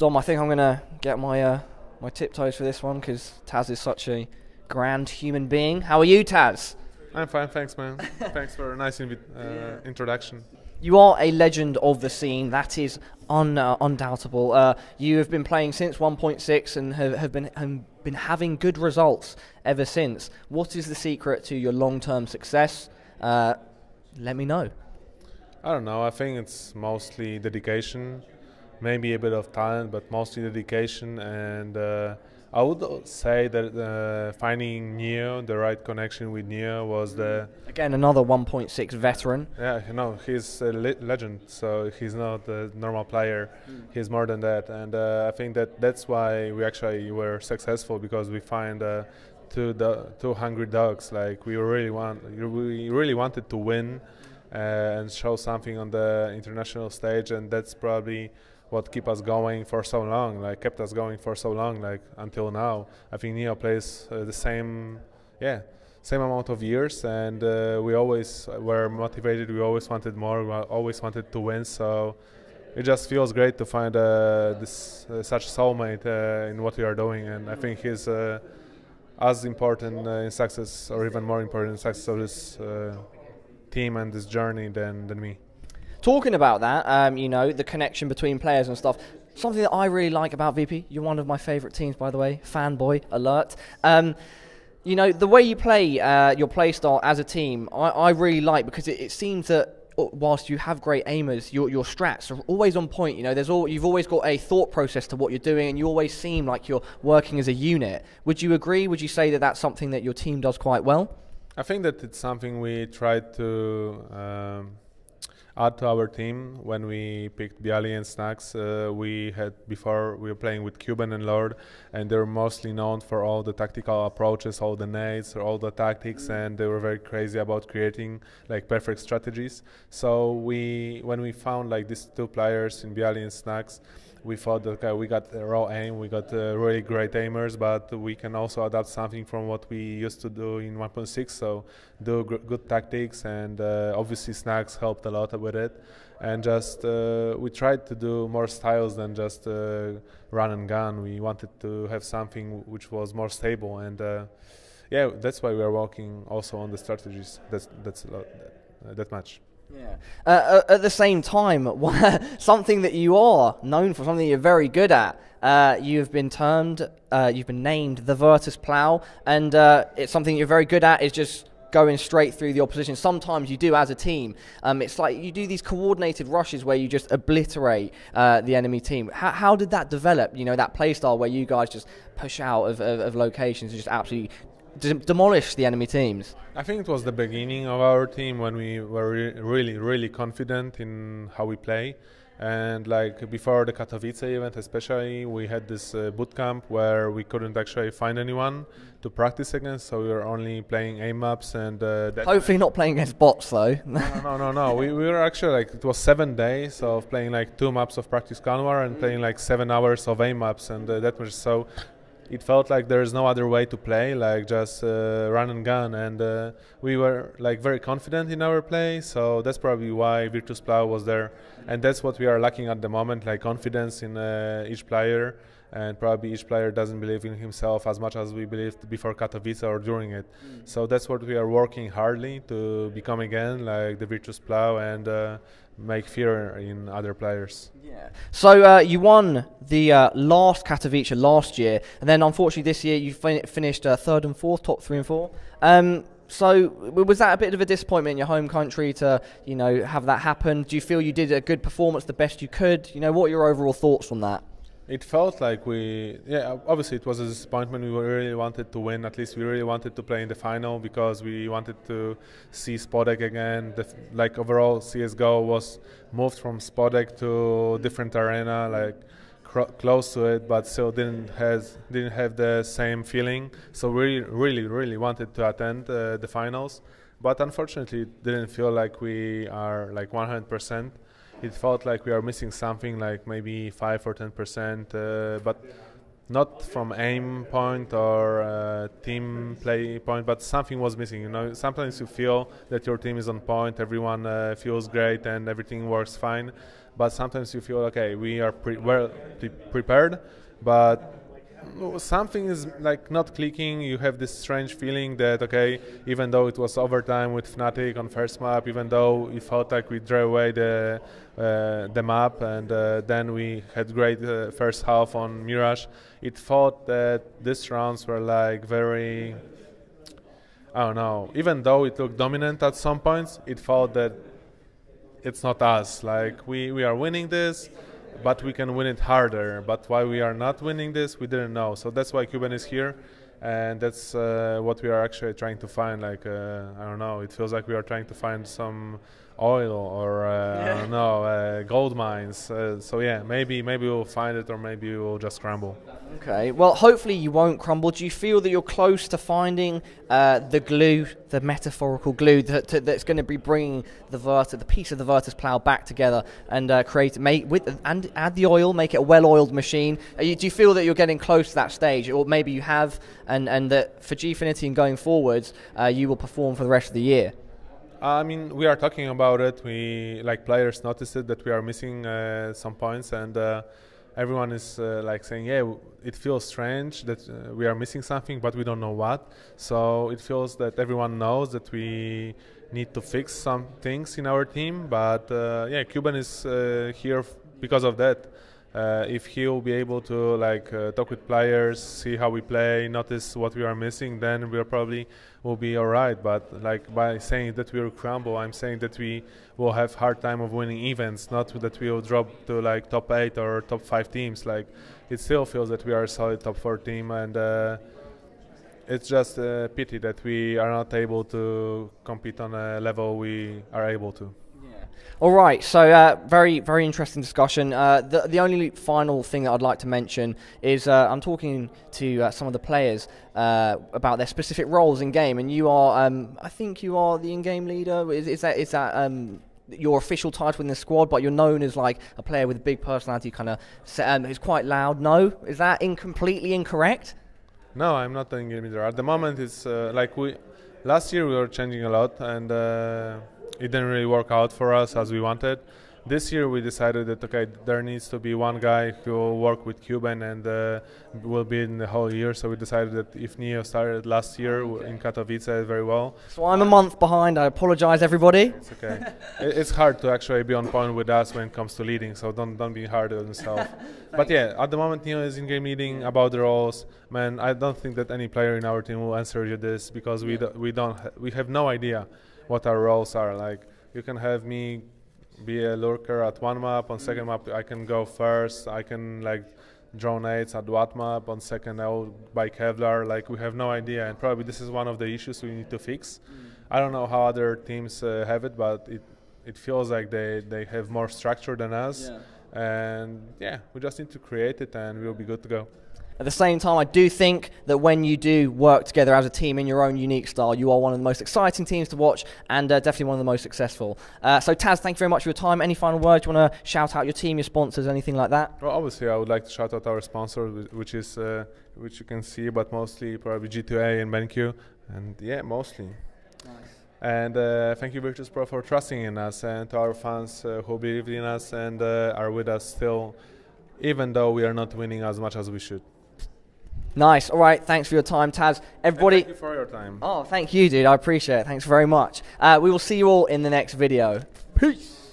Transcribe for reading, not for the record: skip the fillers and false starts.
Dom, I think I'm gonna get my my tiptoes for this one because TaZ is such a grand human being. How are you, TaZ? I'm fine, thanks, man. Thanks for a nice introduction. You are a legend of the scene, that is undoubtable. You have been playing since 1.6 and have been having good results ever since. What is the secret to your long-term success? Let me know. I don't know, I think it's mostly dedication, maybe a bit of talent, but mostly dedication. And I would say that finding Neo, the right connection with Neo, was the... Again, another 1.6 veteran. Yeah, you know, he's a legend, so he's not a normal player. He's more than that. And I think that's why we actually were successful, because we find two hungry dogs. Like we really wanted to win and show something on the international stage, and that's probably what kept us going for so long, like until now. I think Neo plays the same amount of years, and we always were motivated. We always wanted more. We always wanted to win. So it just feels great to find such soulmate in what we are doing, and I think he's as important in success, or even more important in success of this team and this journey than me. Talking about that, you know, the connection between players and stuff, something that I really like about VP, you're one of my favourite teams, by the way, fanboy alert. You know, the way you play, your play style as a team, I really like, because it seems that whilst you have great aimers, your strats are always on point. You know, you've always got a thought process to what you're doing, and you always seem like you're working as a unit. Would you agree? Would you say that that's something that your team does quite well? I think that it's something we tried to add to our team when we picked Bialy and Snacks. We were playing with Cuban and Lord, and they were mostly known for all the tactical approaches, all the nades, all the tactics, and they were very crazy about creating like perfect strategies. So when we found like these two players in Bialy and Snacks, we thought that we got a raw aim, we got really great aimers, but we can also adapt something from what we used to do in 1.6, so do good tactics, and obviously Snacks helped a lot with it. And just we tried to do more styles than just run and gun. We wanted to have something which was more stable, and yeah, that's why we are working also on the strategies. That's a lot, that much. Yeah. At the same time, something that you are known for, something you're very good at, you've been named the Virtus Plow, and it's something you're very good at is just going straight through the opposition. Sometimes you do as a team. It's like you do these coordinated rushes where you just obliterate the enemy team. How did that develop? You know, that play style where you guys just push out of locations and just absolutely demolish the enemy teams. I think it was the beginning of our team when we were really confident in how we play. And like before the Katowice event especially, we had this boot camp where we couldn't actually find anyone to practice against, so we were only playing aim maps, and hopefully not playing against bots though. No. We were actually like, it was 7 days of playing like 2 maps of practice clan war and playing like 7 hours of aim maps, and that was so. It felt like there is no other way to play, like just run and gun, and we were like very confident in our play, so that's probably why Virtus Plow was there, and that's what we are lacking at the moment, like confidence in each player, and probably each player doesn't believe in himself as much as we believed before Katowice or during it. So that's what we are working hardly to become again, like the Virtus Plow, and make fear in other players. Yeah. So you won the last Katowice last year, and then unfortunately this year you finished 3rd and 4th, top 3 and 4. So was that a bit of a disappointment in your home country to, you know, have that happen? Do you feel you did a good performance, the best you could? You know, what are your overall thoughts on that? It felt like obviously it was a disappointment. We really wanted to win. At least we really wanted to play in the final, because we wanted to see Spodek again. Like overall, CS:GO was moved from Spodek to different arena, like close to it, but still didn't have the same feeling. So we really wanted to attend the finals, but unfortunately, it didn't feel like we are like 100%. It felt like we are missing something, like maybe 5 or 10%, but not from aim point or team play point, but something was missing. You know, sometimes you feel that your team is on point, everyone feels great, and everything works fine. but sometimes you feel okay, we are prepared, but something is like not clicking. You have this strange feeling that okay, even though it was overtime with Fnatic on first map, even though it felt like we drew away the map, and then we had great first half on Mirage, it felt that these rounds were like very, I don't know, even though it looked dominant at some points, it felt that it's not us. Like we are winning this, but we can win it harder. But why we are not winning this, we didn't know. So that's why Cuban is here, and that's what we are actually trying to find. Like I don't know, it feels like we are trying to find some oil or I don't know, gold mines. So yeah, maybe we'll find it, or maybe we'll just crumble. Okay, well, hopefully you won't crumble. Do you feel that you're close to finding the glue, the metaphorical glue that's going to be bringing the piece of the Virtus plow back together and and add the oil, make it a well-oiled machine? Do you feel that you're getting close to that stage, or maybe you have, and that for Gfinity and going forwards, you will perform for the rest of the year? I mean, we are talking about it. We, like, players noticed it, that we are missing some points, and everyone is like saying, yeah, it feels strange that we are missing something, but we don't know what. So it feels that everyone knows that we need to fix some things in our team. But yeah, Cuban is here because of that. If he will be able to talk with players, see how we play, notice what we are missing, then we probably will be all right. But like, by saying that we will crumble, I'm saying that we will have hard time of winning events, not that we will drop to like top 8 or top 5 teams. Like, it still feels that we are a solid top 4 team, and it's just a pity that we are not able to compete on a level we are able to. All right, so very, very interesting discussion. The only final thing that I'd like to mention is I'm talking to some of the players about their specific roles in game, and you are, I think you are the in-game leader. Is that your official title in the squad, but you're known as like a player with a big personality, kind of who's quite loud? No, is that completely incorrect? No, I'm not the in-game leader. At the moment, it's last year we were changing a lot, and it didn't really work out for us as we wanted. This year we decided that okay, there needs to be one guy who will work with Cuban and will be in the whole year. So we decided that if Neo started last year in Katowice very well. So I'm a month behind. I apologize, everybody. It's okay. It's hard to actually be on point with us when it comes to leading. So don't be hard on yourself. But yeah, at the moment Neo is in game leading. About the roles, man, I don't think that any player in our team will answer you this, because we have no idea what our roles are. Like, you can have me be a lurker at one map, on second map I can go first, I can like draw nades at what map, on second I will buy Kevlar. Like, we have no idea, and probably this is one of the issues we need to fix. I don't know how other teams have it, but it feels like they have more structure than us. And yeah, we just need to create it and we'll be good to go. At the same time, I do think that when you do work together as a team in your own unique style, you are one of the most exciting teams to watch, and definitely one of the most successful. So TaZ, thank you very much for your time. Any final words? Do you want to shout out your team, your sponsors, anything like that? Well, obviously I would like to shout out our sponsor, which is which you can see, but mostly probably G2A and BenQ, and yeah, mostly. Nice. And thank you Virtus Pro for trusting in us, and to our fans who believe in us and are with us still, even though we are not winning as much as we should. Nice. All right. Thanks for your time, TaZ. Everybody. And thank you for your time. Oh, thank you, dude. I appreciate it. Thanks very much. We will see you all in the next video. Peace.